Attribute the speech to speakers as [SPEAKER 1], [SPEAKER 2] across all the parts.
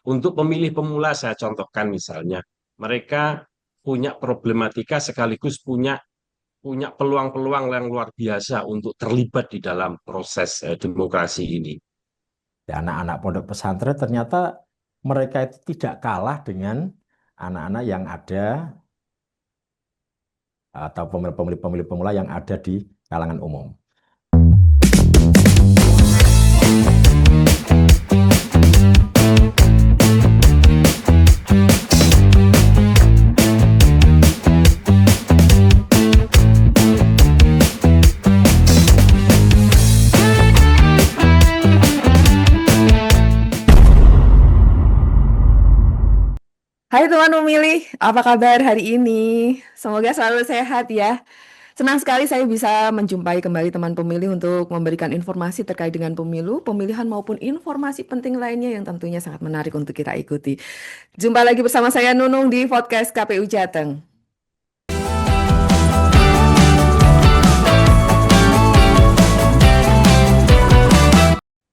[SPEAKER 1] Untuk pemilih pemula saya contohkan misalnya, mereka punya problematika sekaligus punya punya peluang-peluang yang luar biasa untuk terlibat di dalam proses demokrasi ini.
[SPEAKER 2] Ya, anak-anak pondok pesantren ternyata mereka itu tidak kalah dengan anak-anak yang ada atau pemilih-pemilih pemula yang ada di kalangan umum.
[SPEAKER 3] Hai teman pemilih, apa kabar hari ini? Semoga selalu sehat ya. Senang sekali saya bisa menjumpai kembali teman pemilih untuk memberikan informasi terkait dengan pemilu, pemilihan maupun informasi penting lainnya yang tentunya sangat menarik untuk kita ikuti. Jumpa lagi bersama saya Nunung di podcast KPU Jateng.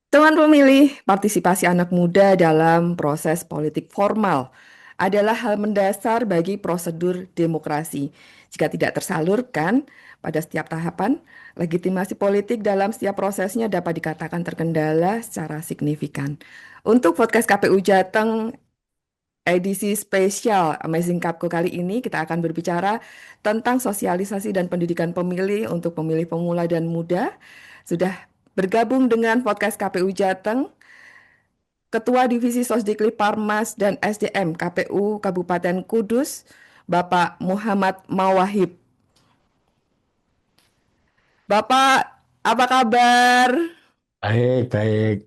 [SPEAKER 3] Teman pemilih, partisipasi anak muda dalam proses politik formal adalah hal mendasar bagi prosedur demokrasi. Jika tidak tersalurkan pada setiap tahapan, legitimasi politik dalam setiap prosesnya dapat dikatakan terkendala secara signifikan. Untuk podcast KPU Jateng edisi spesial Amazing Cupco kali ini, kita akan berbicara tentang sosialisasi dan pendidikan pemilih untuk pemilih pemula dan muda. Sudah bergabung dengan podcast KPU Jateng, Ketua Divisi Sosdikli Parmas dan SDM KPU Kabupaten Kudus, Bapak Muhammad Mawahib. Bapak, apa kabar?
[SPEAKER 2] Baik, baik,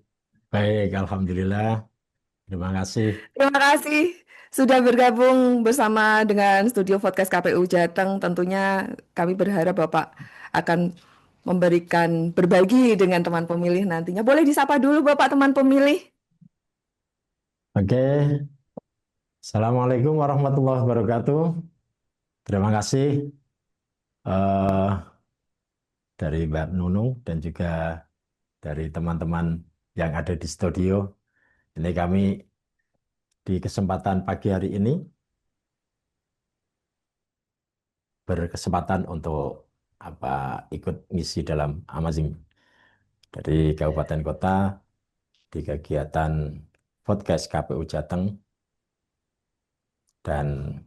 [SPEAKER 2] baik. Alhamdulillah. Terima kasih.
[SPEAKER 3] Terima kasih sudah bergabung bersama dengan studio podcast KPU Jateng. Tentunya kami berharap Bapak akan memberikan berbagi dengan teman pemilih nantinya. Boleh disapa dulu Bapak teman pemilih?
[SPEAKER 2] Oke. Assalamualaikum warahmatullahi wabarakatuh. Terima kasih eh, dari Mbak Nunung dan juga dari teman-teman yang ada di studio. Ini kami di kesempatan pagi hari ini berkesempatan untuk ikut misi dalam Amazing dari kabupaten kota di kegiatan podcast KPU Jateng dan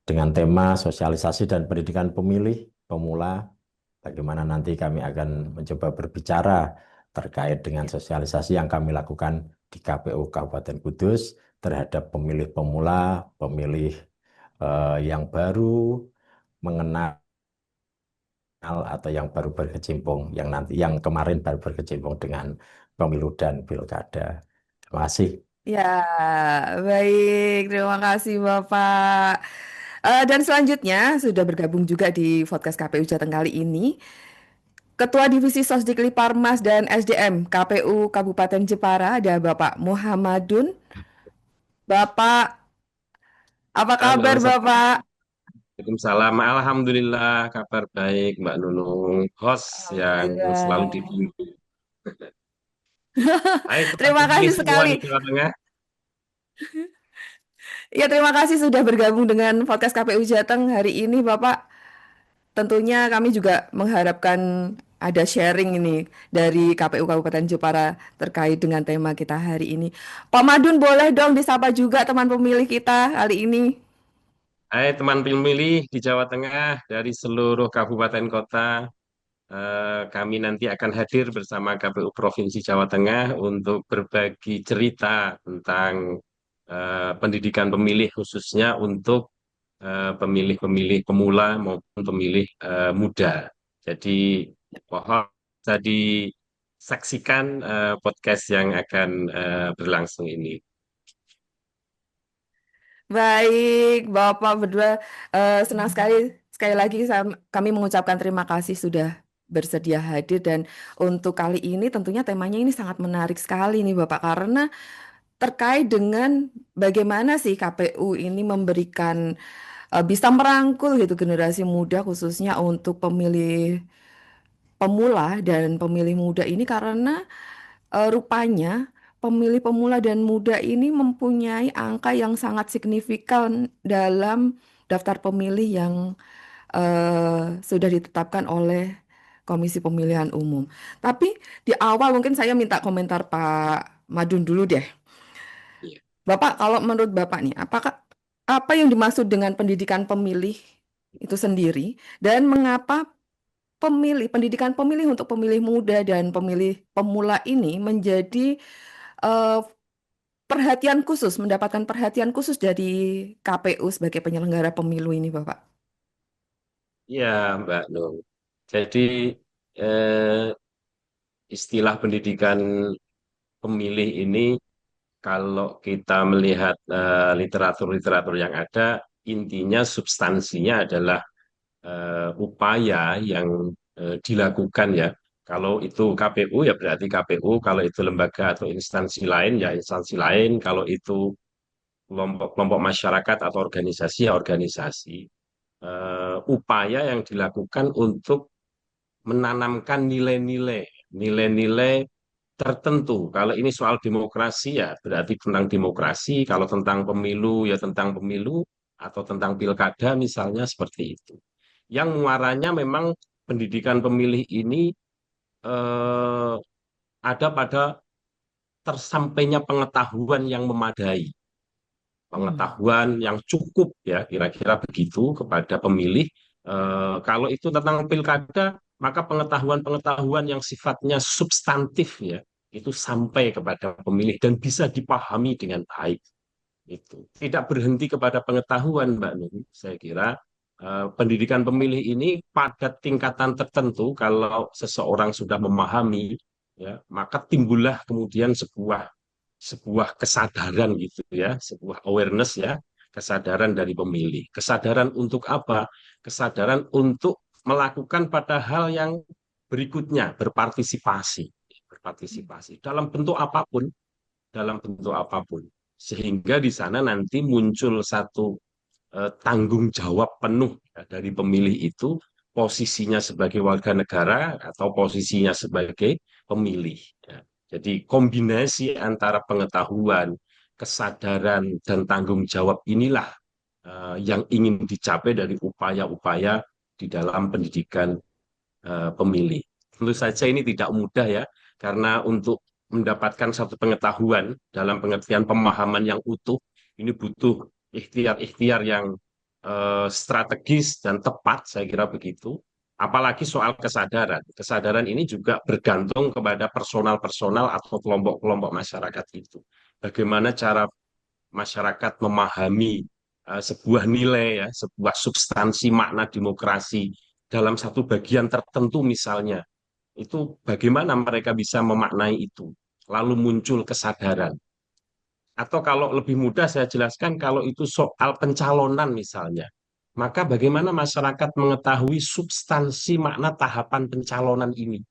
[SPEAKER 2] dengan tema sosialisasi dan pendidikan pemilih pemula, bagaimana nanti kami akan mencoba berbicara terkait dengan sosialisasi yang kami lakukan di KPU Kabupaten Kudus terhadap pemilih pemula, pemilih yang baru mengenal atau yang baru berkecimpung, yang kemarin baru berkecimpung dengan pemilu dan pilkada. Terima kasih.
[SPEAKER 3] Ya, baik. Terima kasih Bapak. Dan selanjutnya sudah bergabung juga di podcast KPU Jateng kali ini, Ketua Divisi Sosdikli Parmas dan SDM KPU Kabupaten Jepara ada Bapak Muhammadun. Bapak, apa
[SPEAKER 1] Halo,
[SPEAKER 3] kabar Bapak?
[SPEAKER 1] Waalaikumsalam. Alhamdulillah, kabar baik Mbak Nunung, host yang selalu
[SPEAKER 3] Alhamdulillah.
[SPEAKER 1] ditunggu. Hai teman
[SPEAKER 3] Terima
[SPEAKER 1] pemilih
[SPEAKER 3] kasih
[SPEAKER 1] semua
[SPEAKER 3] sekali.
[SPEAKER 1] di Jawa Tengah.
[SPEAKER 3] Ya, terima kasih sudah bergabung dengan podcast KPU Jateng hari ini Bapak. Tentunya kami juga mengharapkan ada sharing ini dari KPU Kabupaten Jepara terkait dengan tema kita hari ini. Pak Madun boleh dong disapa juga teman pemilih kita kali ini.
[SPEAKER 1] Hai teman pemilih di Jawa Tengah dari seluruh kabupaten kota. Kami nanti akan hadir bersama KPU Provinsi Jawa Tengah untuk berbagi cerita tentang pendidikan pemilih khususnya untuk pemilih-pemilih pemula maupun pemilih muda. Jadi mohon bisa disaksikan podcast yang akan berlangsung ini.
[SPEAKER 3] Baik, Bapak berdua senang sekali lagi kami mengucapkan terima kasih sudah bersedia hadir dan untuk kali ini tentunya temanya ini sangat menarik sekali nih Bapak karena terkait dengan bagaimana sih KPU ini memberikan bisa merangkul gitu generasi muda khususnya untuk pemilih pemula dan pemilih muda ini karena rupanya pemilih pemula dan muda ini mempunyai angka yang sangat signifikan dalam daftar pemilih yang sudah ditetapkan oleh Komisi Pemilihan Umum. Tapi di awal mungkin saya minta komentar Pak Madun dulu deh.
[SPEAKER 1] Iya.
[SPEAKER 3] Bapak, kalau menurut Bapak nih, apakah apa yang dimaksud dengan pendidikan pemilih itu sendiri dan mengapa pendidikan pemilih untuk pemilih muda dan pemilih pemula ini menjadi eh, perhatian khusus, mendapatkan perhatian khusus dari KPU sebagai penyelenggara pemilu ini, Bapak?
[SPEAKER 1] Iya, Mbak Nung. Jadi eh, istilah pendidikan pemilih ini kalau kita melihat literatur-literatur yang ada, intinya substansinya adalah upaya yang dilakukan ya. Kalau itu KPU ya berarti KPU, kalau itu lembaga atau instansi lain ya instansi lain, kalau itu kelompok-kelompok masyarakat atau organisasi ya organisasi. Upaya yang dilakukan untuk menanamkan nilai-nilai tertentu. Kalau ini soal demokrasi ya berarti tentang demokrasi, kalau tentang pemilu ya tentang pemilu, atau tentang pilkada misalnya seperti itu. Yang muaranya memang pendidikan pemilih ini eh, ada pada tersampainya pengetahuan yang memadai,
[SPEAKER 3] Hmm.
[SPEAKER 1] pengetahuan yang cukup ya kira-kira begitu kepada pemilih. Kalau itu tentang pilkada, maka pengetahuan-pengetahuan yang sifatnya substantif ya itu sampai kepada pemilih dan bisa dipahami dengan baik. Itu tidak berhenti kepada pengetahuan, Mbak Nuni. Saya kira pendidikan pemilih ini pada tingkatan tertentu kalau seseorang sudah memahami ya maka timbullah kemudian sebuah sebuah kesadaran gitu ya, sebuah awareness ya, kesadaran dari pemilih. Kesadaran untuk apa? Kesadaran untuk melakukan pada hal yang berikutnya, berpartisipasi, berpartisipasi dalam bentuk apapun. Sehingga di sana nanti muncul satu tanggung jawab penuh ya, dari pemilih itu, posisinya sebagai warga negara atau posisinya sebagai pemilih. Ya. Jadi kombinasi antara pengetahuan, kesadaran, dan tanggung jawab inilah yang ingin dicapai dari upaya-upaya di dalam pendidikan pemilih. Tentu saja ini tidak mudah ya, karena untuk mendapatkan satu pengetahuan dalam pengertian pemahaman yang utuh, ini butuh ikhtiar-ikhtiar yang strategis dan tepat, saya kira begitu. Apalagi soal kesadaran. Kesadaran ini juga bergantung kepada personal-personal atau kelompok-kelompok masyarakat itu. Bagaimana cara masyarakat memahami sebuah nilai ya, sebuah substansi makna demokrasi dalam satu bagian tertentu misalnya. Itu bagaimana mereka bisa memaknai itu. Lalu muncul kesadaran. Atau kalau lebih mudah saya jelaskan kalau itu soal pencalonan misalnya. Maka bagaimana masyarakat mengetahui substansi makna tahapan pencalonan ini.
[SPEAKER 3] Ya.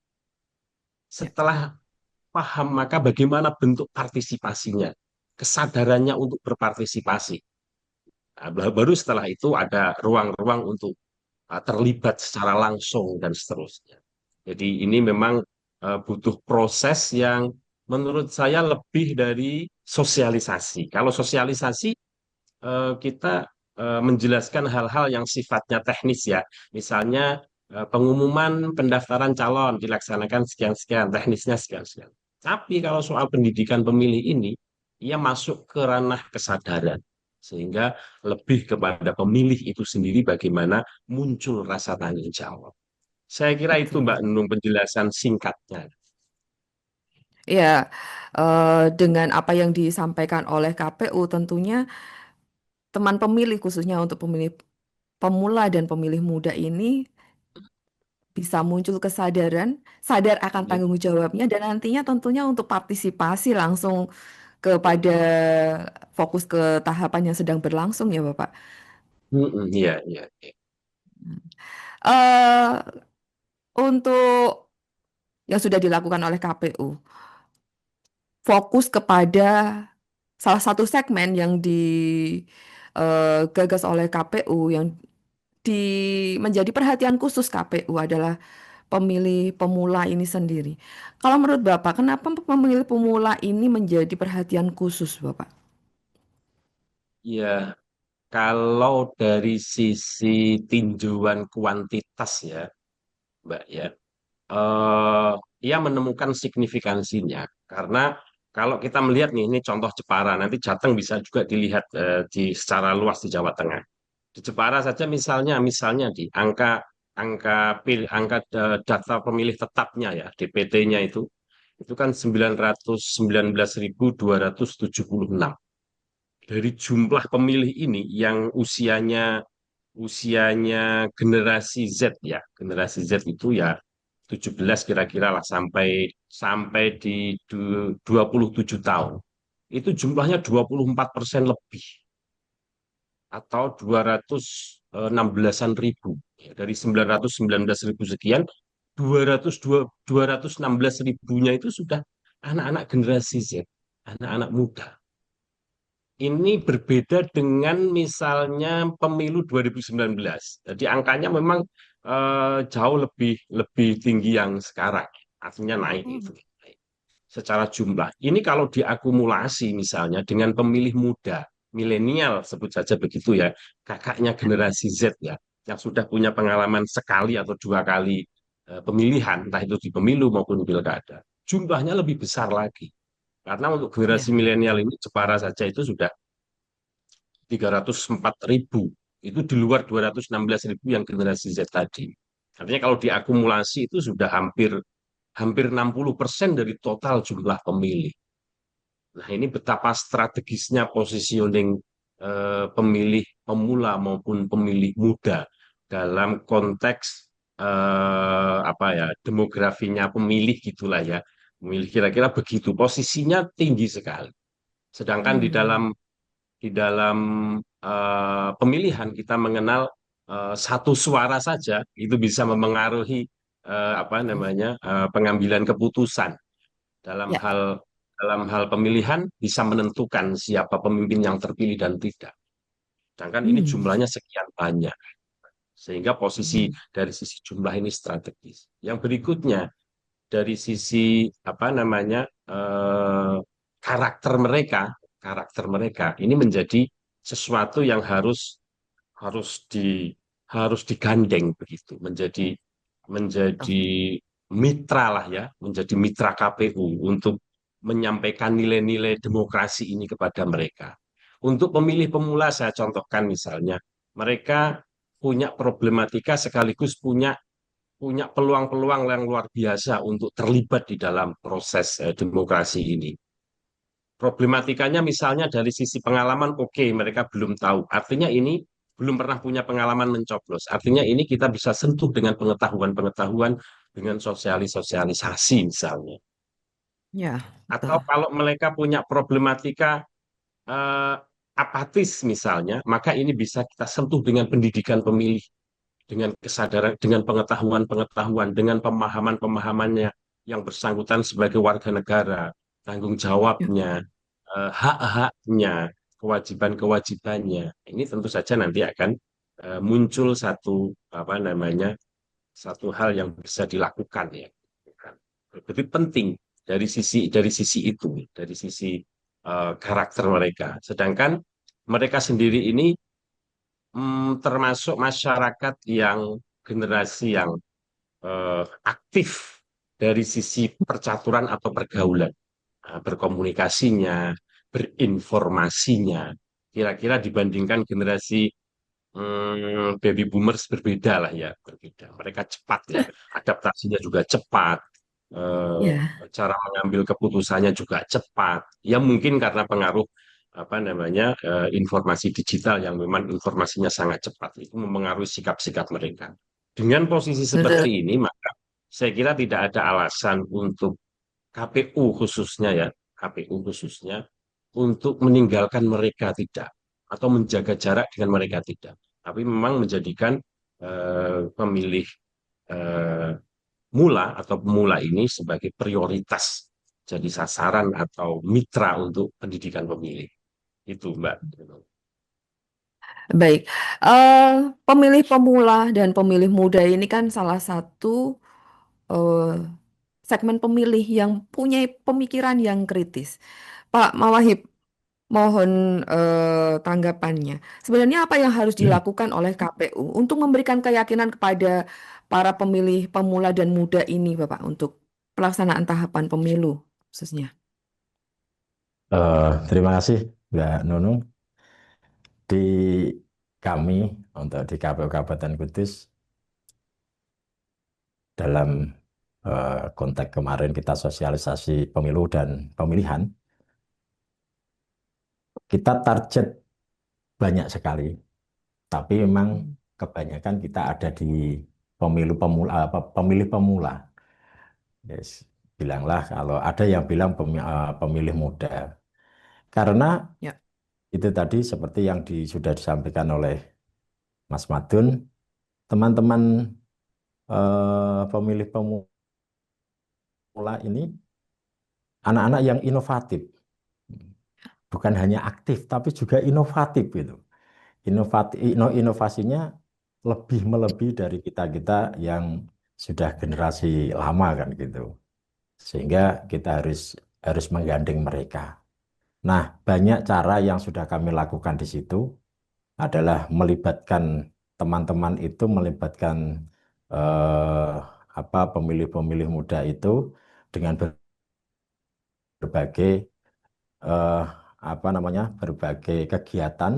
[SPEAKER 1] Setelah paham, maka bagaimana bentuk partisipasinya. Kesadarannya untuk berpartisipasi. Nah, baru setelah itu ada ruang-ruang untuk terlibat secara langsung dan seterusnya. Jadi ini memang butuh proses yang menurut saya lebih dari sosialisasi. Kalau sosialisasi kita menjelaskan hal-hal yang sifatnya teknis ya. Misalnya pengumuman pendaftaran calon dilaksanakan sekian-sekian, teknisnya sekian-sekian. Tapi kalau soal pendidikan pemilih ini, ia masuk ke ranah kesadaran. Sehingga lebih kepada pemilih itu sendiri bagaimana muncul rasa tanggung jawab. Saya kira itu
[SPEAKER 3] Betul.
[SPEAKER 1] Mbak Nunung penjelasan singkatnya.
[SPEAKER 3] Ya, dengan apa yang disampaikan oleh KPU, tentunya teman pemilih, khususnya untuk pemilih pemula dan pemilih muda ini, bisa muncul kesadaran, sadar akan
[SPEAKER 1] Ya,
[SPEAKER 3] tanggung jawabnya, dan nantinya tentunya untuk partisipasi langsung
[SPEAKER 1] ya.
[SPEAKER 3] kepada fokus ke tahapan yang sedang berlangsung ya, Bapak.
[SPEAKER 1] Iya, iya, iya.
[SPEAKER 3] eh untuk yang sudah dilakukan oleh KPU, fokus kepada salah satu segmen yang digagas oleh KPU yang di menjadi perhatian khusus KPU adalah pemilih pemula ini sendiri. Kalau menurut Bapak, kenapa pemilih pemula ini menjadi perhatian khusus, Bapak?
[SPEAKER 1] Ya, kalau dari sisi tinjauan kuantitas ya, Mbak ya, eh, ia menemukan signifikansinya. Karena kalau kita melihat nih, ini contoh Jepara, nanti Jateng bisa juga dilihat secara luas di Jawa Tengah. Di Jepara saja misalnya di angka daftar pemilih tetapnya ya, DPT-nya itu kan 919.276. Dari jumlah pemilih ini yang usianya generasi Z ya, generasi Z itu ya 17 kira-kira lah sampai sampai di 27 tahun. Itu jumlahnya 24% lebih atau 216-an ribu. Ya, dari 919.000 sekian, 216 ribunya itu sudah anak-anak generasi Z, anak-anak muda. Ini berbeda dengan misalnya pemilu 2019. Jadi angkanya memang jauh lebih lebih tinggi yang sekarang. Artinya naik itu secara jumlah. Ini kalau diakumulasi misalnya dengan pemilih muda, milenial sebut saja begitu ya, kakaknya generasi Z ya, yang sudah punya pengalaman sekali atau dua kali pemilihan, entah itu di pemilu maupun pilkada. Jumlahnya lebih besar lagi. Karena untuk generasi
[SPEAKER 3] Ya.
[SPEAKER 1] milenial ini Jepara saja itu sudah 304 ribu. Itu di luar 216 ribu yang generasi Z tadi. Artinya kalau diakumulasi itu sudah hampir hampir 60% dari total jumlah pemilih. Nah, ini betapa strategisnya positioning pemilih pemula maupun pemilih muda dalam konteks apa ya demografinya pemilih gitulah ya. Pemilih kira-kira begitu. Posisinya tinggi sekali. Sedangkan
[SPEAKER 3] Hmm.
[SPEAKER 1] di dalam pemilihan kita mengenal satu suara saja itu bisa memengaruhi apa namanya pengambilan keputusan dalam
[SPEAKER 3] Ya.
[SPEAKER 1] hal pemilihan bisa menentukan siapa pemimpin yang terpilih dan tidak. Sedangkan ini
[SPEAKER 3] Hmm.
[SPEAKER 1] jumlahnya sekian banyak sehingga posisi
[SPEAKER 3] Hmm.
[SPEAKER 1] dari sisi jumlah ini strategis. Yang berikutnya dari sisi apa namanya karakter mereka ini menjadi sesuatu yang harus di harus digandeng begitu menjadi mitra lah ya menjadi mitra KPU untuk menyampaikan nilai-nilai demokrasi ini kepada mereka. Untuk pemilih pemula saya contohkan misalnya mereka punya problematika sekaligus punya punya peluang-peluang yang luar biasa untuk terlibat di dalam proses demokrasi ini. Problematikanya misalnya dari sisi pengalaman, oke, mereka belum tahu. Artinya ini belum pernah punya pengalaman mencoblos. Artinya ini kita bisa sentuh dengan pengetahuan-pengetahuan dengan sosialisasi misalnya.
[SPEAKER 3] Ya,
[SPEAKER 1] Atau
[SPEAKER 3] betul.
[SPEAKER 1] kalau mereka punya problematika eh, apatis misalnya, maka ini bisa kita sentuh dengan pendidikan pemilih, dengan kesadaran, dengan pengetahuan-pengetahuan, dengan pemahaman-pemahamannya yang bersangkutan sebagai warga negara, tanggung
[SPEAKER 3] Ya.
[SPEAKER 1] jawabnya, hak-haknya, kewajiban-kewajibannya. Ini tentu saja nanti akan muncul satu apa namanya satu hal yang bisa dilakukan ya. Jadi penting dari sisi itu, dari sisi karakter mereka. Sedangkan mereka sendiri ini termasuk masyarakat yang generasi yang aktif dari sisi percaturan atau pergaulan, berkomunikasinya, berinformasinya. Kira-kira dibandingkan generasi baby boomers berbeda lah ya, berbeda. Mereka cepat ya, adaptasinya juga cepat, eh,
[SPEAKER 3] Ya.
[SPEAKER 1] cara mengambil keputusannya juga cepat. Ya mungkin karena pengaruh apa namanya informasi digital yang memang informasinya sangat cepat itu mempengaruhi sikap-sikap mereka. Dengan posisi seperti
[SPEAKER 3] Betul.
[SPEAKER 1] ini, maka saya kira tidak ada alasan untuk KPU khususnya ya, KPU khususnya untuk meninggalkan mereka tidak atau menjaga jarak dengan mereka tidak, tapi memang menjadikan pemilih eh, mula atau pemula ini sebagai prioritas jadi sasaran atau mitra untuk pendidikan pemilih. Itu Mbak.
[SPEAKER 3] Baik, pemilih pemula dan pemilih muda ini kan salah satu eh, segmen pemilih yang punya pemikiran yang kritis. Pak Mawahib, mohon tanggapannya. Sebenarnya apa yang harus dilakukan oleh KPU untuk memberikan keyakinan kepada para pemilih pemula dan muda ini, Bapak, untuk pelaksanaan tahapan pemilu khususnya?
[SPEAKER 2] Terima kasih, Mbak Nunung. Di kami untuk di KPU Kabupaten Kudus dalam konteks kemarin kita sosialisasi pemilu dan pemilihan, kita target banyak sekali, tapi memang
[SPEAKER 3] Hmm.
[SPEAKER 2] kebanyakan kita ada di pemilu pemula, pemilih pemula. Yes. Bilanglah kalau ada yang bilang pemilih muda, karena
[SPEAKER 3] Ya.
[SPEAKER 2] itu tadi seperti yang sudah disampaikan oleh Mas Madun, teman-teman pemilih pemula ini anak-anak yang inovatif, bukan hanya aktif tapi juga inovatif gitu. Inovasinya lebih melebihi dari kita-kita yang sudah generasi lama kan gitu. Sehingga kita harus harus menggandeng mereka. Nah, banyak cara yang sudah kami lakukan di situ adalah melibatkan teman-teman itu, melibatkan eh, pemilih-pemilih muda itu dengan berbagai eh, berbagai kegiatan,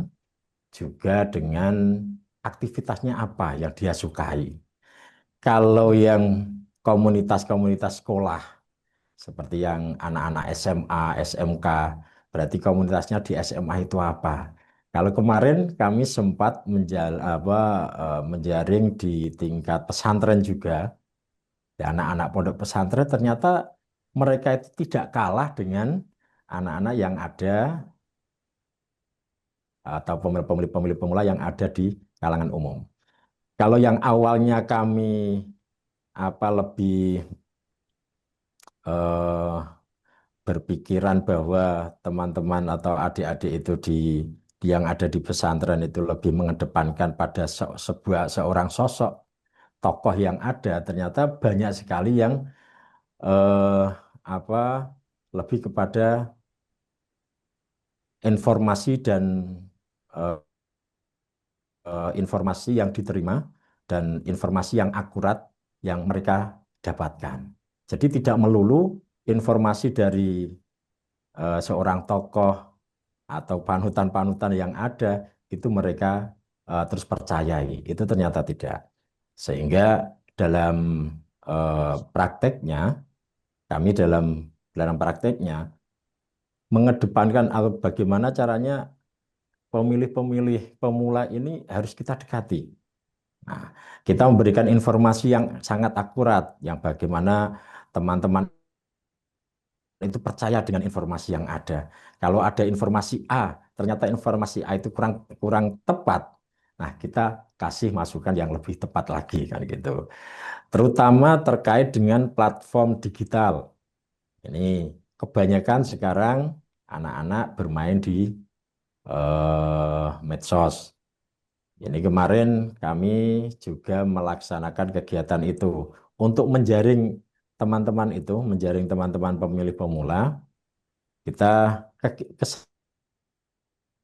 [SPEAKER 2] juga dengan aktivitasnya apa yang dia sukai. Kalau yang komunitas-komunitas sekolah seperti yang anak-anak SMA, SMK, berarti komunitasnya di SMA itu apa? Kalau kemarin kami sempat menjaring di tingkat pesantren juga, di anak-anak pondok pesantren ternyata mereka itu tidak kalah dengan anak-anak yang ada atau pemilih-pemilih pemula yang ada di kalangan umum. Kalau yang awalnya kami lebih eh, berpikiran bahwa teman-teman atau adik-adik itu yang ada di pesantren itu lebih mengedepankan pada seorang sosok tokoh yang ada, ternyata banyak sekali yang eh, apa lebih kepada informasi dan eh, informasi yang diterima dan informasi yang akurat yang mereka dapatkan. Jadi tidak melulu informasi dari seorang tokoh atau panutan-panutan yang ada itu mereka terus percayai. Itu ternyata tidak. Sehingga dalam prakteknya, kami dalam prakteknya mengedepankan bagaimana caranya pemilih-pemilih pemula ini harus kita dekati. Nah, kita memberikan informasi yang sangat akurat, yang bagaimana teman-teman itu percaya dengan informasi yang ada. Kalau ada informasi A, ternyata informasi A itu kurang kurang tepat. Nah, kita kasih masukan yang lebih tepat lagi kan gitu. Terutama terkait dengan platform digital. Ini kebanyakan sekarang anak-anak bermain di medsos. Ini kemarin kami juga melaksanakan kegiatan itu untuk menjaring teman-teman itu, menjaring teman-teman pemilih pemula. Kita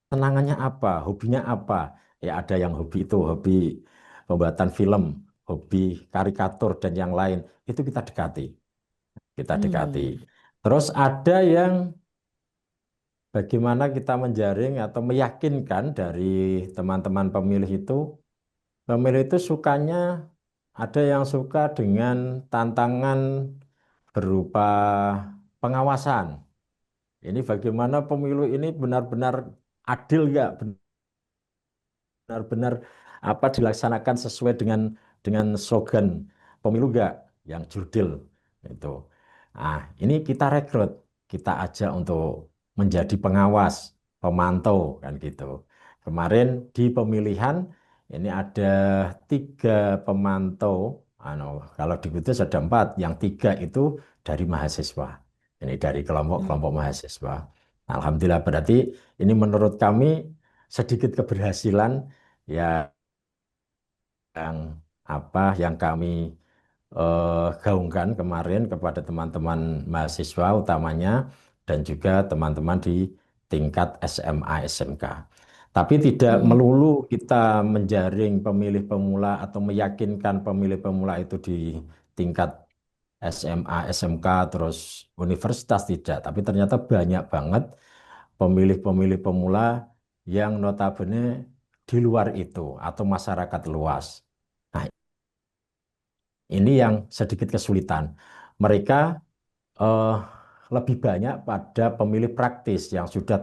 [SPEAKER 2] kesenangannya apa, hobinya apa. Ya ada yang hobi itu, hobi pembuatan film, hobi karikatur dan yang lain. Itu kita dekati, kita dekati.
[SPEAKER 3] Hmm.
[SPEAKER 2] Terus ada yang bagaimana kita menjaring atau meyakinkan dari teman-teman pemilih itu sukanya ada yang suka dengan tantangan berupa pengawasan. Ini bagaimana pemilu ini benar-benar adil nggak, benar-benar dilaksanakan sesuai dengan slogan pemilu nggak yang jurdil itu. Nah, ini kita rekrut, kita ajak untuk menjadi pengawas, pemantau kan gitu. Kemarin di pemilihan ini ada 3 pemantau, kalau di Kudus ada 4, yang 3 itu dari mahasiswa. Ini dari kelompok-kelompok
[SPEAKER 3] Hmm.
[SPEAKER 2] mahasiswa. Alhamdulillah berarti ini menurut kami sedikit keberhasilan yang yang kami gaungkan kemarin kepada teman-teman mahasiswa utamanya dan juga teman-teman di tingkat SMA SMK. Tapi tidak
[SPEAKER 3] Hmm.
[SPEAKER 2] melulu kita menjaring pemilih pemula atau meyakinkan pemilih pemula itu di tingkat SMA, SMK, terus universitas tidak. Tapi ternyata banyak banget pemilih-pemilih pemula yang notabene di luar itu atau masyarakat luas. Nah, ini yang sedikit kesulitan. Mereka eh, lebih banyak pada pemilih praktis yang sudah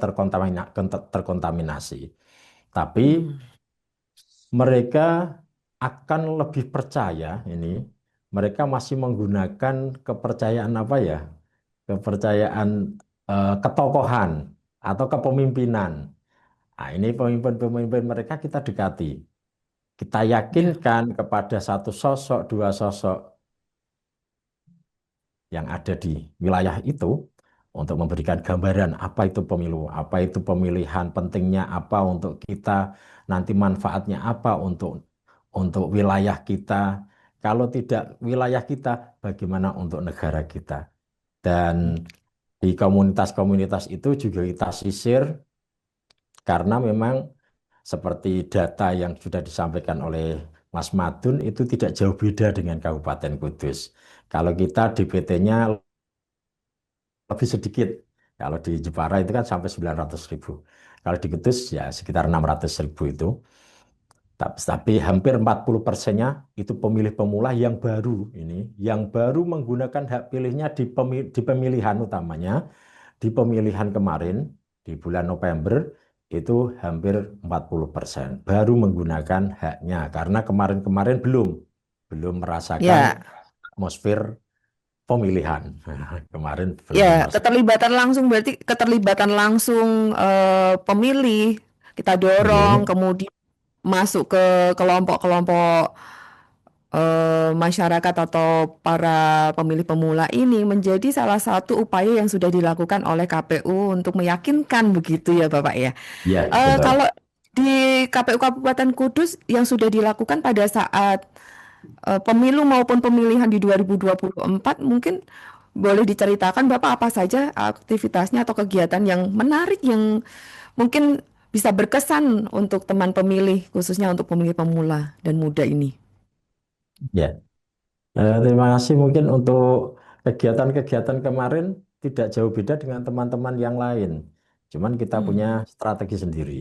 [SPEAKER 2] terkontaminasi. Tapi
[SPEAKER 3] Hmm.
[SPEAKER 2] mereka akan lebih percaya ini, mereka masih menggunakan kepercayaan apa ya? Kepercayaan ketokohan atau kepemimpinan. Nah, ini pemimpin-pemimpin mereka kita dekati. Kita
[SPEAKER 3] Ya.
[SPEAKER 2] yakinkan kepada satu sosok, dua sosok yang ada di wilayah itu untuk memberikan gambaran apa itu pemilu, apa itu pemilihan, pentingnya apa untuk kita, nanti manfaatnya apa untuk wilayah kita. Kalau tidak wilayah kita, bagaimana untuk negara kita? Dan di komunitas-komunitas itu juga kita sisir karena memang seperti data yang sudah disampaikan oleh Mas Madun itu tidak jauh beda dengan Kabupaten Kudus. Kalau kita DPT-nya lebih sedikit. Kalau di Jepara itu kan sampai 900.000. Kalau di Kudus ya sekitar 600.000 itu. Tapi hampir 40%-nya itu pemilih pemula yang baru ini, yang baru menggunakan hak pilihnya di pemilihan utamanya, di pemilihan kemarin di bulan November itu hampir 40% baru menggunakan haknya karena kemarin-kemarin belum merasakan
[SPEAKER 3] Ya,
[SPEAKER 2] atmosfer pemilihan. Kemarin belum
[SPEAKER 3] ya,
[SPEAKER 2] merasakan.
[SPEAKER 3] keterlibatan langsung berarti keterlibatan langsung pemilih kita dorong,
[SPEAKER 2] Iya,
[SPEAKER 3] kemudian masuk ke kelompok-kelompok masyarakat atau para pemilih pemula ini menjadi salah satu upaya yang sudah dilakukan oleh KPU untuk meyakinkan begitu ya Bapak ya.
[SPEAKER 2] iya, betul.
[SPEAKER 3] Kalau di KPU Kabupaten Kudus yang sudah dilakukan pada saat pemilu maupun pemilihan di 2024 mungkin boleh diceritakan Bapak apa saja aktivitasnya atau kegiatan yang menarik yang mungkin bisa berkesan untuk teman pemilih khususnya untuk pemilih pemula dan muda ini.
[SPEAKER 2] Ya, terima kasih mungkin untuk kegiatan-kegiatan kemarin tidak jauh beda dengan teman-teman yang lain. Cuman kita punya
[SPEAKER 3] Hmm.
[SPEAKER 2] strategi sendiri,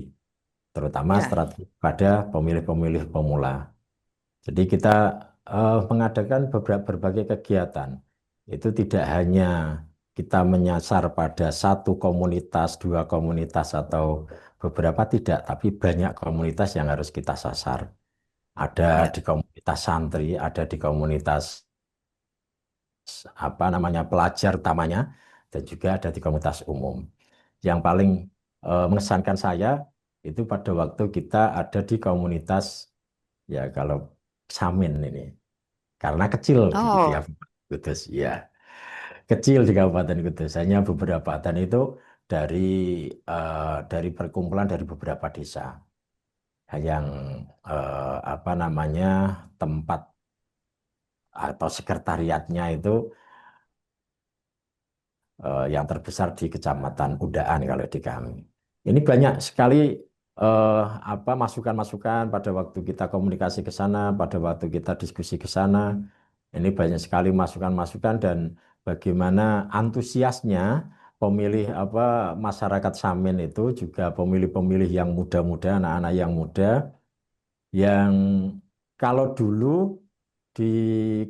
[SPEAKER 2] terutama
[SPEAKER 3] Ya.
[SPEAKER 2] strategi pada pemilih-pemilih pemula. Jadi kita mengadakan berbagai kegiatan. Itu tidak hanya kita menyasar pada satu komunitas, dua komunitas atau beberapa tidak, tapi banyak komunitas yang harus kita sasar. Ada
[SPEAKER 3] Ya.
[SPEAKER 2] di komunitas santri, ada di komunitas apa namanya pelajar utamanya, dan juga ada di komunitas umum. Yang paling mengesankan saya itu pada waktu kita ada di komunitas ya kalau Samin ini, karena kecil di
[SPEAKER 3] Oh.
[SPEAKER 2] Kabupaten Kudus, ya kecil di Kabupaten Kudus, hanya beberapa dan itu dari dari perkumpulan dari beberapa desa yang apa namanya tempat atau sekretariatnya itu yang terbesar di Kecamatan Undaan kalau di kami. Ini banyak sekali apa masukan-masukan pada waktu kita komunikasi ke sana, pada waktu kita diskusi ke sana. Ini banyak sekali masukan-masukan dan bagaimana antusiasnya pemilih apa masyarakat Samin itu juga pemilih-pemilih yang muda-muda, anak-anak yang muda yang kalau dulu di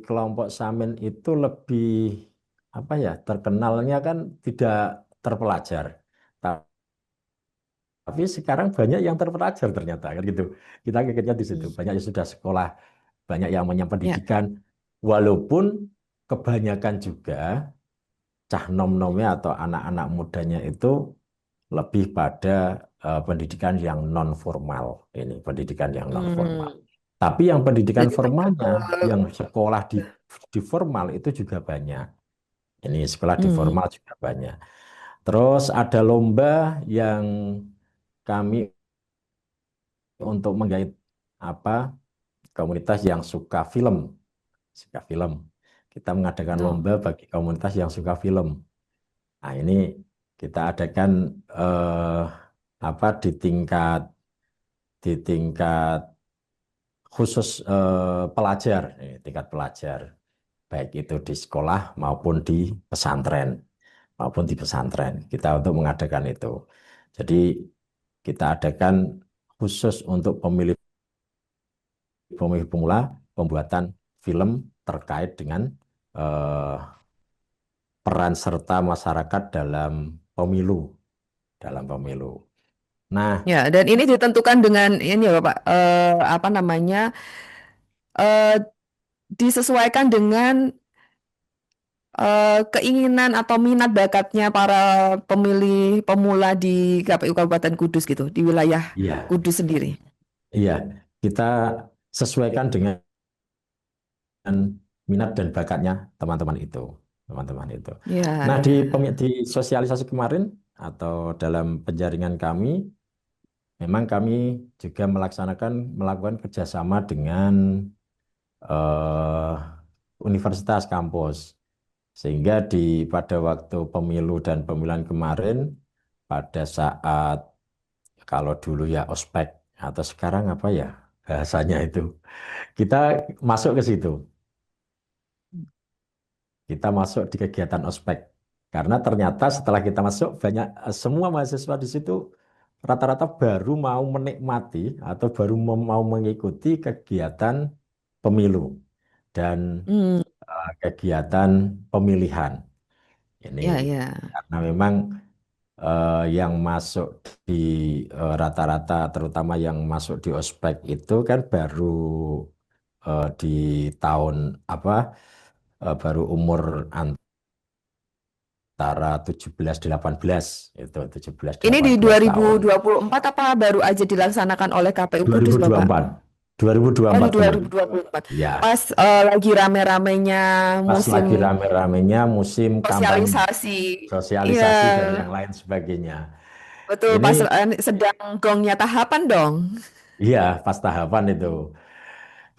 [SPEAKER 2] kelompok Samin itu lebih apa ya terkenalnya kan tidak terpelajar. Tapi sekarang banyak yang terpelajar ternyata kan gitu. Kita kagetnya di situ.
[SPEAKER 3] Hmm.
[SPEAKER 2] Banyak yang sudah sekolah, banyak yang punya
[SPEAKER 3] Ya.
[SPEAKER 2] pendidikan. Walaupun kebanyakan juga cah nom-nomnya atau anak-anak mudanya itu lebih pada pendidikan yang non formal ini, pendidikan yang non formal.
[SPEAKER 3] Hmm.
[SPEAKER 2] Tapi yang pendidikan
[SPEAKER 3] Jadi lebih
[SPEAKER 2] formalnya,
[SPEAKER 3] ke
[SPEAKER 2] yang sekolah di formal itu juga banyak. Ini sekolah di
[SPEAKER 3] hmm.
[SPEAKER 2] formal juga banyak. Terus ada lomba yang kami untuk menggait apa komunitas yang suka film. suka film. Kita mengadakan
[SPEAKER 3] Betul.
[SPEAKER 2] lomba bagi komunitas yang suka film. Nah, ini kita adakan apa di tingkat khusus pelajar, tingkat pelajar, baik itu di sekolah maupun di pesantren. Kita untuk mengadakan itu. Jadi kita adakan khusus untuk pemilih pemula pembuatan film terkait dengan eh, peran serta masyarakat dalam pemilu. Nah,
[SPEAKER 3] Ya, dan ini ditentukan dengan ini ya Bapak, apa namanya, eh, disesuaikan dengan keinginan atau minat bakatnya para pemilih pemula di KPU Kabupaten Kudus gitu, di wilayah
[SPEAKER 2] iya,
[SPEAKER 3] Kudus sendiri.
[SPEAKER 2] iya, kita sesuaikan dengan minat dan bakatnya teman-teman itu, teman-teman itu.
[SPEAKER 3] Ya,
[SPEAKER 2] Nah,
[SPEAKER 3] ya.
[SPEAKER 2] di sosialisasi kemarin atau dalam penjaringan kami, memang kami juga melakukan kerjasama dengan eh, universitas kampus, sehingga pada waktu pemilu dan pemilihan kemarin, pada saat kalau dulu ya ospek atau sekarang apa ya bahasanya itu, kita masuk ke situ. Kita masuk di kegiatan ospek. Karena ternyata setelah kita masuk, semua mahasiswa di situ rata-rata baru mau menikmati atau baru mau mengikuti kegiatan pemilu dan
[SPEAKER 3] Hmm,
[SPEAKER 2] kegiatan pemilihan. Ini
[SPEAKER 3] ya, ya.
[SPEAKER 2] karena memang yang masuk di rata-rata, terutama yang masuk di ospek itu kan baru di tahun apa, baru umur antara 17 18 itu 17
[SPEAKER 3] Ini
[SPEAKER 2] delapan
[SPEAKER 3] di
[SPEAKER 2] belas tahun.
[SPEAKER 3] 2024 apa baru aja dilaksanakan oleh KPU Kudus, Bapak?
[SPEAKER 2] 2024
[SPEAKER 3] Oh, di
[SPEAKER 2] 2024 kemarin.
[SPEAKER 3] 2024.
[SPEAKER 2] Ya,
[SPEAKER 3] Pas lagi rame-ramenya
[SPEAKER 2] pas
[SPEAKER 3] musim
[SPEAKER 2] lagi rame-ramenya musim kampanye,
[SPEAKER 3] sosialisasi. Iya,
[SPEAKER 2] sosialisasi dan yang lain sebagainya.
[SPEAKER 3] betul.
[SPEAKER 2] Ini
[SPEAKER 3] Pas sedang gongnya tahapan dong.
[SPEAKER 2] iya pas tahapan itu.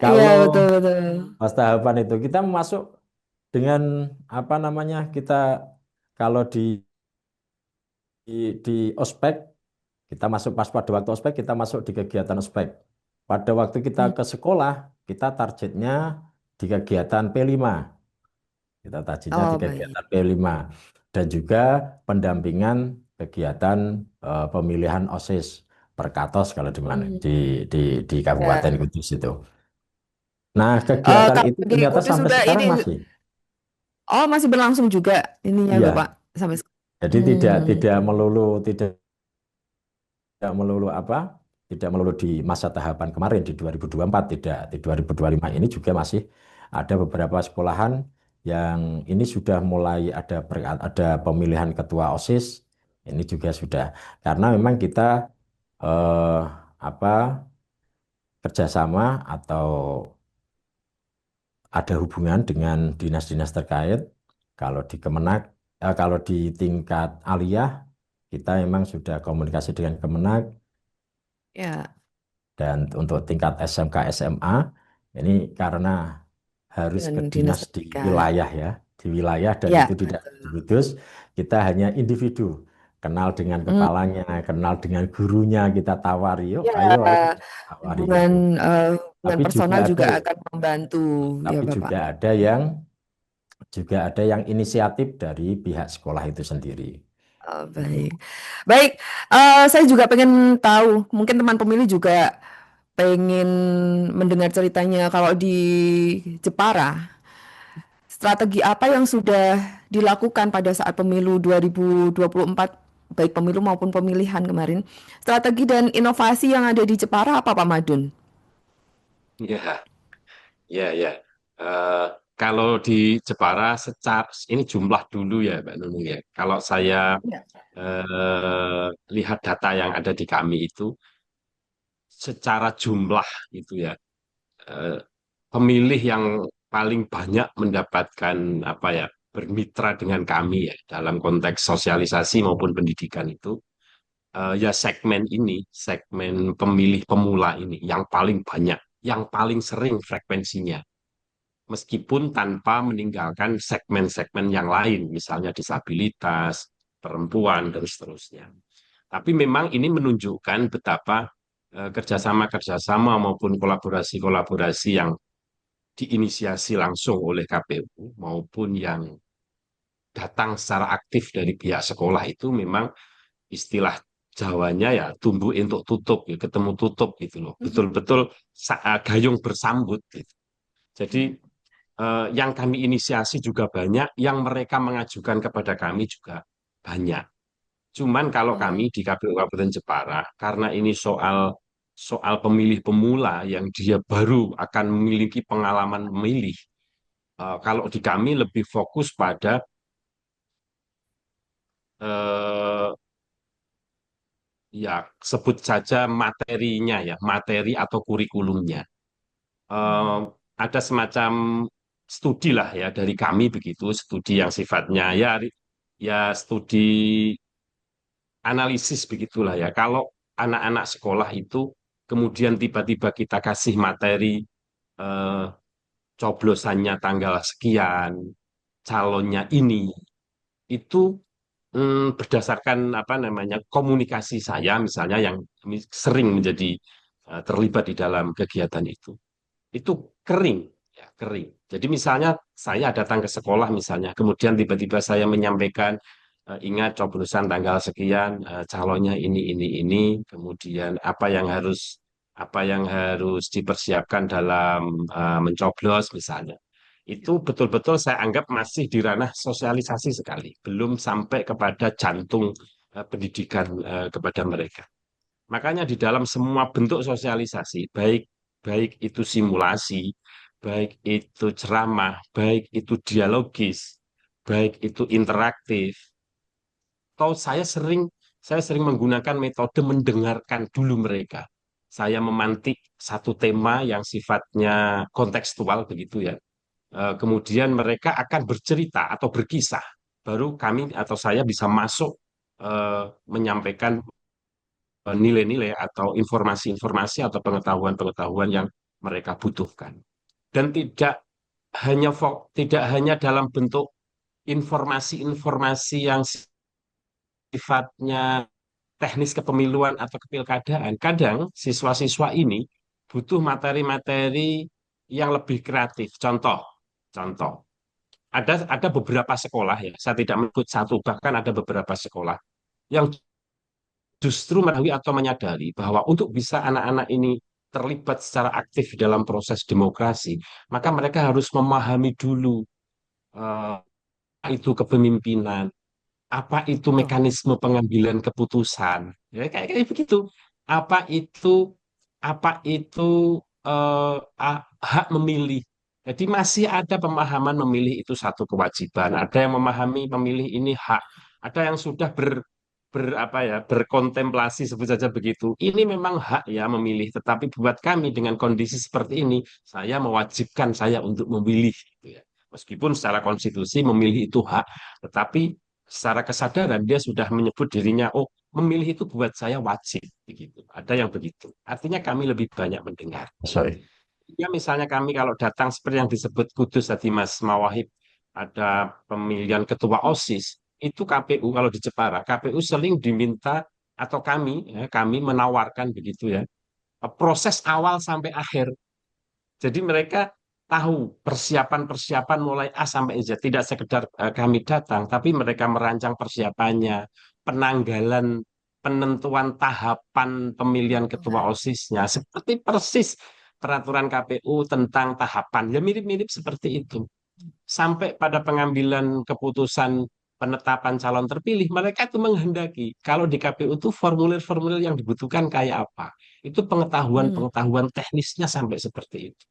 [SPEAKER 3] Iya,
[SPEAKER 2] Kalau
[SPEAKER 3] betul, betul.
[SPEAKER 2] pas tahapan itu kita masuk dengan apa namanya, kita kalau di ospek, kita masuk pas pada waktu ospek, kita masuk di kegiatan ospek. Pada waktu kita
[SPEAKER 3] Hmm.
[SPEAKER 2] ke sekolah, kita targetnya di kegiatan P5. Kita targetnya di
[SPEAKER 3] Oh, baik.
[SPEAKER 2] kegiatan P5. Dan juga pendampingan kegiatan pemilihan OSIS Perkatos kalau di mana
[SPEAKER 3] Hmm.
[SPEAKER 2] di Kabupaten
[SPEAKER 3] Ya.
[SPEAKER 2] Kudus itu. Nah, kegiatan
[SPEAKER 3] Kalau
[SPEAKER 2] itu
[SPEAKER 3] di
[SPEAKER 2] ternyata
[SPEAKER 3] Kudus
[SPEAKER 2] sampai
[SPEAKER 3] sudah
[SPEAKER 2] sekarang
[SPEAKER 3] ini,
[SPEAKER 2] masih.
[SPEAKER 3] oh masih berlangsung juga ininya Bapak
[SPEAKER 2] Iya.
[SPEAKER 3] sampai
[SPEAKER 2] Jadi tidak
[SPEAKER 3] Hmm.
[SPEAKER 2] tidak melulu tidak melulu apa? Tidak melulu di masa tahapan kemarin di 2024, tidak, di 2025 ini juga masih ada beberapa sekolahan yang ini sudah mulai ada pemilihan ketua OSIS. Ini juga sudah, karena memang kita eh, apa, kerjasama atau ada hubungan dengan dinas-dinas terkait. Kalau di Kemenak, kalau di tingkat aliyah, kita memang sudah komunikasi dengan Kemenak.
[SPEAKER 3] Ya,
[SPEAKER 2] Dan untuk tingkat SMK SMA, ini karena harus
[SPEAKER 3] dan
[SPEAKER 2] ke
[SPEAKER 3] dinas
[SPEAKER 2] dinas di
[SPEAKER 3] pendidikan.
[SPEAKER 2] wilayah ya, di wilayah, dan
[SPEAKER 3] Ya,
[SPEAKER 2] itu tidak di Kudus, kita hanya individu, kenal dengan
[SPEAKER 3] hmm,
[SPEAKER 2] kepalanya, kenal dengan gurunya, kita tawari, yuk,
[SPEAKER 3] ya,
[SPEAKER 2] ayo, tawari
[SPEAKER 3] hubungan
[SPEAKER 2] gitu.
[SPEAKER 3] hubungan personal juga akan membantu ya
[SPEAKER 2] Tapi
[SPEAKER 3] Bapak.
[SPEAKER 2] juga ada yang inisiatif dari pihak sekolah itu sendiri.
[SPEAKER 3] Oh,
[SPEAKER 2] Itu.
[SPEAKER 3] baik, baik. Saya juga pengen tahu, mungkin teman pemilih juga pengen mendengar ceritanya kalau di Jepara. Strategi apa yang sudah dilakukan pada saat pemilu 2024, baik pemilu maupun pemilihan kemarin? Strategi dan inovasi yang ada di Jepara apa, Pak Madun?
[SPEAKER 1] Ya, ya, ya. Eh, kalau di Jepara secara ini jumlah dulu ya, Mbak Nunung ya. Kalau saya
[SPEAKER 3] Ya.
[SPEAKER 1] lihat data yang ada di kami itu, secara jumlah itu ya, eh, pemilih yang paling banyak mendapatkan apa ya, bermitra dengan kami ya dalam konteks sosialisasi maupun pendidikan itu, ya segmen ini, segmen pemilih pemula ini yang paling banyak, yang paling sering frekuensinya. meskipun tanpa meninggalkan segmen-segmen yang lain, misalnya disabilitas, perempuan, dan seterusnya. Tapi memang ini menunjukkan betapa kerjasama-kerjasama maupun kolaborasi-kolaborasi yang diinisiasi langsung oleh KPU maupun yang datang secara aktif dari pihak sekolah itu memang istilah Jawanya ya tumbuh untuk tutup, ya, ketemu tutup gitu loh. Betul-betul gayung bersambut gitu. Jadi yang kami inisiasi juga banyak, yang mereka mengajukan kepada kami juga banyak. Cuman kalau kami di KPU Kabupaten Jepara, karena ini soal soal pemilih pemula yang dia baru akan memiliki pengalaman memilih, kalau di kami lebih fokus pada eh, ya sebut saja materinya ya, materi atau kurikulumnya. Eh, ada semacam studi lah ya dari kami begitu, studi yang sifatnya ya studi analisis begitulah ya. Kalau anak-anak sekolah itu kemudian tiba-tiba kita kasih materi eh, coblosannya tanggal sekian, calonnya ini, itu berdasarkan apa namanya komunikasi saya misalnya yang sering menjadi terlibat di dalam kegiatan itu kering, ya kering. Jadi misalnya saya datang ke sekolah misalnya, kemudian tiba-tiba saya menyampaikan, ingat coblosan tanggal sekian, calonnya ini, kemudian apa yang harus dipersiapkan dalam mencoblos misalnya. Itu betul-betul saya anggap masih di ranah sosialisasi sekali, belum sampai kepada jantung pendidikan kepada mereka. Makanya di dalam semua bentuk sosialisasi, baik baik itu simulasi, baik itu ceramah, baik itu dialogis, baik itu interaktif, atau saya sering menggunakan metode mendengarkan dulu mereka. Saya memantik satu tema yang sifatnya kontekstual begitu ya. Kemudian mereka akan bercerita atau berkisah. Baru kami atau saya bisa masuk menyampaikan nilai-nilai atau informasi-informasi atau pengetahuan-pengetahuan yang mereka butuhkan. Dan tidak hanya dalam bentuk informasi-informasi yang sifatnya teknis kepemiluan atau kepilkadaan. Kadang siswa-siswa ini butuh materi-materi yang lebih kreatif. Contoh, ada beberapa sekolah ya, saya tidak menyebut satu, bahkan ada beberapa sekolah yang justru mengetahui atau menyadari bahwa untuk bisa anak-anak ini terlibat secara aktif dalam proses demokrasi, maka mereka harus memahami dulu eh, apa itu kepemimpinan, apa itu
[SPEAKER 3] Betul.
[SPEAKER 1] mekanisme pengambilan keputusan, ya kayak begitu. Apa itu apa itu hak memilih. Jadi masih ada pemahaman memilih itu satu kewajiban. Ada yang memahami memilih ini hak. Ada yang sudah apa ya berkontemplasi sebut saja begitu. Ini memang hak ya memilih. Tetapi buat kami dengan kondisi seperti ini, saya mewajibkan saya untuk memilih. Gitu ya. Meskipun secara konstitusi memilih itu hak, tetapi secara kesadaran dia sudah menyebut dirinya, oh memilih itu buat saya wajib. Begitu. Ada yang begitu. Artinya kami lebih banyak mendengar.
[SPEAKER 2] Sorry.
[SPEAKER 1] Ya misalnya kami kalau datang seperti yang disebut Kudus tadi Mas Mawahib, ada pemilihan ketua OSIS, itu KPU kalau di Jepara, KPU sering diminta atau kami menawarkan begitu ya, proses awal sampai akhir. Jadi mereka tahu persiapan-persiapan mulai A sampai Z, tidak sekedar kami datang, tapi mereka merancang persiapannya, penanggalan, penentuan tahapan pemilihan ketua OSISnya, seperti persis peraturan KPU tentang tahapan. Ya mirip-mirip seperti itu. Sampai pada pengambilan keputusan penetapan calon terpilih, mereka itu menghendaki kalau di KPU itu formulir-formulir yang dibutuhkan kayak apa. Itu
[SPEAKER 3] Hmm,
[SPEAKER 1] pengetahuan-pengetahuan teknisnya sampai seperti itu.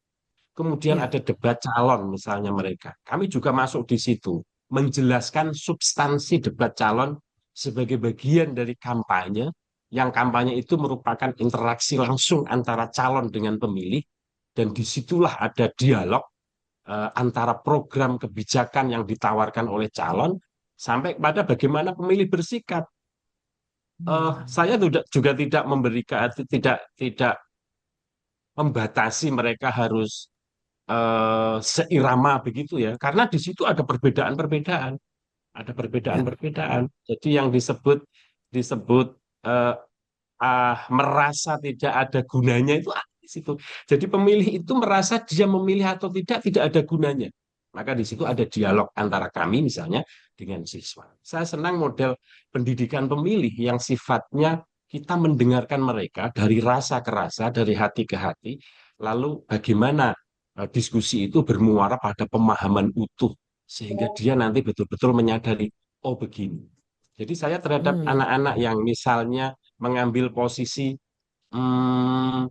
[SPEAKER 1] Kemudian
[SPEAKER 3] ya.
[SPEAKER 1] ada debat calon misalnya mereka. Kami juga masuk di situ, menjelaskan substansi debat calon sebagai bagian dari kampanye, yang kampanye itu merupakan interaksi langsung antara calon dengan pemilih, dan disitulah ada dialog antara program kebijakan yang ditawarkan oleh calon sampai pada bagaimana pemilih bersikap. Saya juga tidak memberikan, tidak tidak membatasi mereka harus seirama begitu ya, karena di situ ada perbedaan-perbedaan, ada
[SPEAKER 3] Ya.
[SPEAKER 1] perbedaan-perbedaan. Jadi yang disebut disebut eh, merasa tidak ada gunanya itu ada di situ. Jadi pemilih itu merasa dia memilih atau tidak ada gunanya. Maka di situ ada dialog antara kami misalnya dengan siswa. Saya senang model pendidikan pemilih yang sifatnya kita mendengarkan mereka dari rasa ke rasa, dari hati ke hati, lalu bagaimana diskusi itu bermuara pada pemahaman utuh sehingga dia nanti betul-betul menyadari, oh begini. Jadi saya terhadap
[SPEAKER 3] Hmm.
[SPEAKER 1] anak-anak yang misalnya mengambil posisi hmm,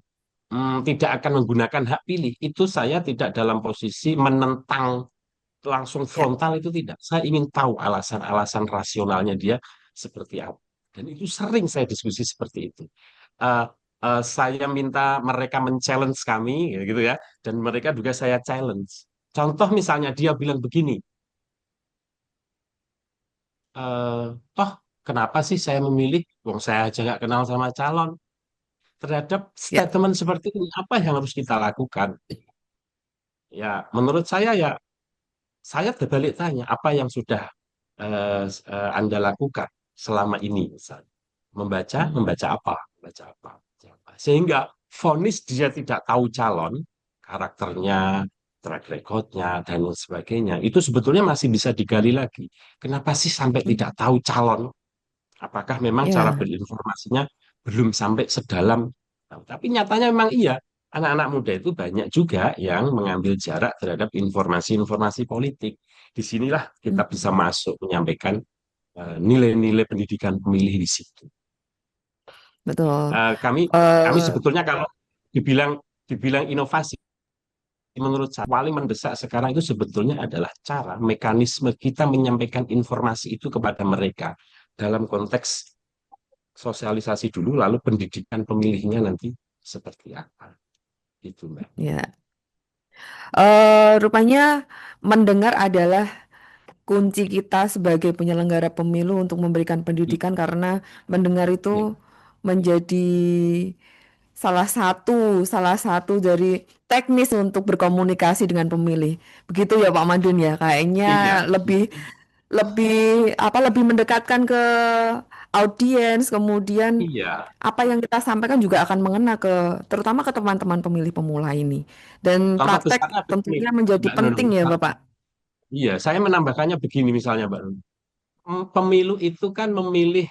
[SPEAKER 1] tidak akan menggunakan hak pilih, itu saya tidak dalam posisi menentang langsung
[SPEAKER 3] Ya.
[SPEAKER 1] frontal itu tidak. Saya ingin tahu alasan-alasan rasionalnya dia seperti apa. Dan itu sering saya diskusi seperti itu. Eh, saya minta mereka men-challenge kami, gitu ya, dan mereka juga saya challenge. Contoh misalnya dia bilang begini, eh, toh kenapa sih saya memilih? Wong saya aja nggak kenal sama calon. Terhadap
[SPEAKER 3] Ya.
[SPEAKER 1] statement seperti ini, apa yang harus kita lakukan? Ya, menurut saya ya, saya berbalik tanya, apa yang sudah Anda lakukan selama ini? Misalnya, membaca,
[SPEAKER 3] Hmm.
[SPEAKER 1] membaca apa? Membaca apa? Membaca apa? Sehingga vonis dia tidak tahu calon, karakternya, track recordnya, dan lain sebagainya, itu sebetulnya masih bisa digali lagi. Kenapa sih sampai tidak tahu calon? Apakah memang cara
[SPEAKER 3] Ya.
[SPEAKER 1] berinformasinya belum sampai sedalam? Tapi nyatanya memang iya. Anak-anak muda itu banyak juga yang mengambil jarak terhadap informasi-informasi politik. Disinilah kita bisa
[SPEAKER 3] Hmm.
[SPEAKER 1] masuk menyampaikan nilai-nilai pendidikan pemilih di situ.
[SPEAKER 3] Betul.
[SPEAKER 1] Kami kami
[SPEAKER 3] Eh,
[SPEAKER 1] sebetulnya kalau dibilang dibilang inovasi, menurut saya paling mendesak sekarang itu sebetulnya adalah cara mekanisme kita menyampaikan informasi itu kepada mereka dalam konteks sosialisasi dulu, lalu pendidikan pemilihnya nanti seperti apa. Itu, Mbak.
[SPEAKER 3] ya. Rupanya mendengar adalah kunci kita sebagai penyelenggara pemilu untuk memberikan
[SPEAKER 1] I-
[SPEAKER 3] pendidikan karena mendengar itu
[SPEAKER 1] Iya,
[SPEAKER 3] menjadi salah satu dari teknis untuk berkomunikasi dengan pemilih. Begitu ya Pak Madun ya. Kayaknya
[SPEAKER 1] iya,
[SPEAKER 3] lebih lebih lebih mendekatkan ke audiens, kemudian
[SPEAKER 1] iya.
[SPEAKER 3] apa yang kita sampaikan juga akan mengena terutama ke teman-teman pemilih pemula ini. Dan
[SPEAKER 1] Contoh
[SPEAKER 3] praktek
[SPEAKER 1] besarnya begini,
[SPEAKER 3] tentunya menjadi
[SPEAKER 1] Mbak
[SPEAKER 3] penting
[SPEAKER 1] Nurul.
[SPEAKER 3] ya Bapak.
[SPEAKER 1] Iya, saya menambahkannya begini misalnya, Mbak Nurul. Pemilu itu kan memilih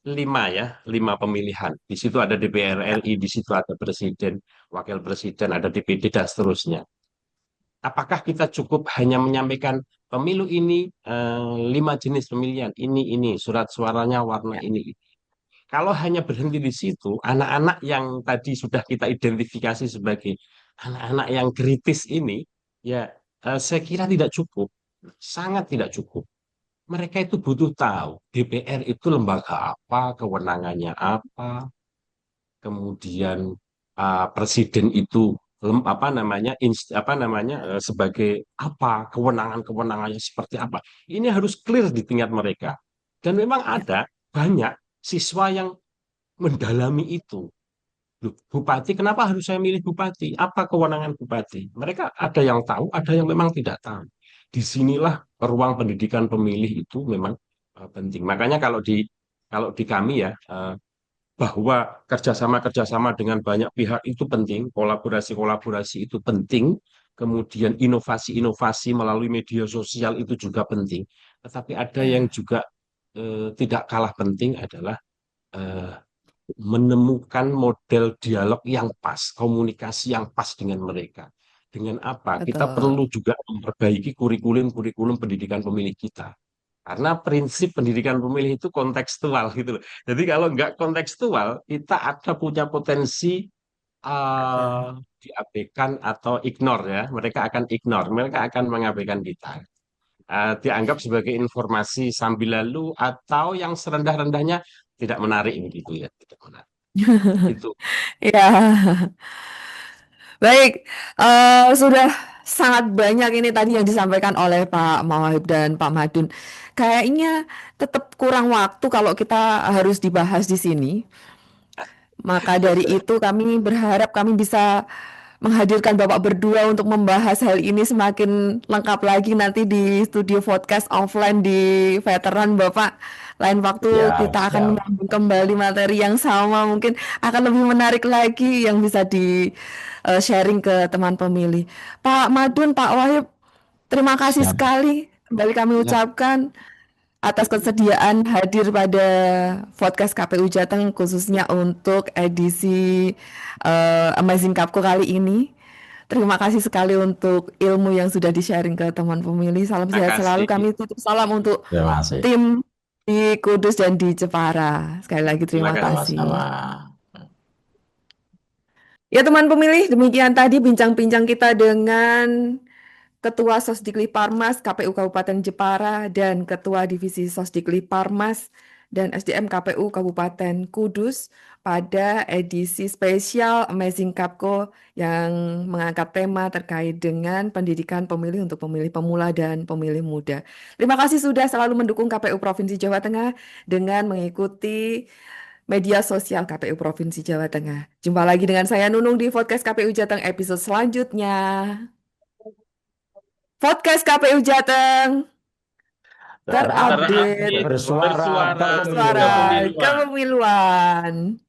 [SPEAKER 1] lima ya, lima pemilihan. Di situ ada DPR RI, di situ ada presiden, wakil presiden, ada DPD dan seterusnya. Apakah kita cukup hanya menyampaikan pemilu ini lima jenis pemilihan, ini, surat suaranya warna
[SPEAKER 3] Ya.
[SPEAKER 1] ini. Kalau hanya berhenti di situ, anak-anak yang tadi sudah kita identifikasi sebagai anak-anak yang kritis ini, ya saya kira tidak cukup, sangat tidak cukup. Mereka itu butuh tahu DPR itu lembaga apa, kewenangannya apa, kemudian presiden itu apa namanya sebagai apa, kewenangannya seperti apa. Ini harus clear di tingkat mereka. Dan memang
[SPEAKER 3] Ya.
[SPEAKER 1] ada banyak siswa yang mendalami itu. Loh, bupati, kenapa harus saya milih bupati? Apa kewenangan bupati? Mereka ada yang tahu, ada yang memang tidak tahu. Disinilah ruang pendidikan pemilih itu memang penting. Makanya kalau di kami ya, bahwa kerjasama-kerjasama dengan banyak pihak itu penting, kolaborasi-kolaborasi itu penting, kemudian inovasi-inovasi melalui media sosial itu juga penting. Tetapi ada yang
[SPEAKER 3] Ya.
[SPEAKER 1] juga tidak kalah penting adalah eh, menemukan model dialog yang pas, komunikasi yang pas dengan mereka. Dengan apa? Kita
[SPEAKER 3] Betul.
[SPEAKER 1] perlu juga memperbaiki kurikulum-kurikulum pendidikan pemilih kita. Karena prinsip pendidikan pemilih itu kontekstual gitu loh. Jadi kalau nggak kontekstual, kita ada punya potensi uh, diabaikan atau ignore ya. Mereka akan ignore, mereka akan mengabaikan kita. Dianggap sebagai informasi sambil lalu atau yang serendah-rendahnya tidak menarik begitu ya, tidak menarik. Itu.
[SPEAKER 3] Ya. Baik, sudah sangat banyak ini tadi yang disampaikan oleh Pak Mawahib dan Pak Madun. Kayaknya tetap kurang waktu kalau kita harus dibahas di sini. Maka dari itu kami berharap kami bisa menghadirkan Bapak berdua untuk membahas hal ini semakin lengkap lagi nanti di studio podcast offline di Veteran, Bapak. Lain waktu
[SPEAKER 2] Siap,
[SPEAKER 3] kita akan
[SPEAKER 2] siap.
[SPEAKER 3] menyambung kembali materi yang sama, mungkin akan lebih menarik lagi yang bisa di sharing ke teman pemilih. Pak Madun, Pak Wahyu, terima kasih
[SPEAKER 2] Siap.
[SPEAKER 3] sekali. Kembali kami
[SPEAKER 2] Ya.
[SPEAKER 3] ucapkan atas kesediaan hadir pada podcast KPU Jateng khususnya untuk edisi Amazing Cupco kali ini. Terima kasih sekali untuk ilmu yang sudah di-sharing ke teman pemilih. Salam
[SPEAKER 1] Terima
[SPEAKER 3] sehat selalu.
[SPEAKER 1] kasih.
[SPEAKER 3] Kami titip salam untuk
[SPEAKER 2] Terima kasih.
[SPEAKER 3] tim di Kudus dan di Jepara. Sekali lagi
[SPEAKER 1] Terima
[SPEAKER 3] terima
[SPEAKER 1] kasih.
[SPEAKER 2] Sama-sama.
[SPEAKER 3] kasih. Ya teman pemilih, demikian tadi bincang-bincang kita dengan Ketua Sosdikli Parmas KPU Kabupaten Jepara dan Ketua Divisi Sosdikli Parmas dan SDM KPU Kabupaten Kudus pada edisi spesial Amazing Cupco yang mengangkat tema terkait dengan pendidikan pemilih untuk pemilih pemula dan pemilih muda. Terima kasih sudah selalu mendukung KPU Provinsi Jawa Tengah dengan mengikuti media sosial KPU Provinsi Jawa Tengah. Jumpa lagi dengan saya Nunung di podcast KPU Jateng episode selanjutnya. Podcast KPU Jateng
[SPEAKER 2] Terupdate,
[SPEAKER 3] terupdate,
[SPEAKER 1] Terupdate,
[SPEAKER 2] bersuara
[SPEAKER 1] bersuara
[SPEAKER 3] bersuara
[SPEAKER 2] kepemilian.
[SPEAKER 1] kepemiluan.
[SPEAKER 3] kepemiluan.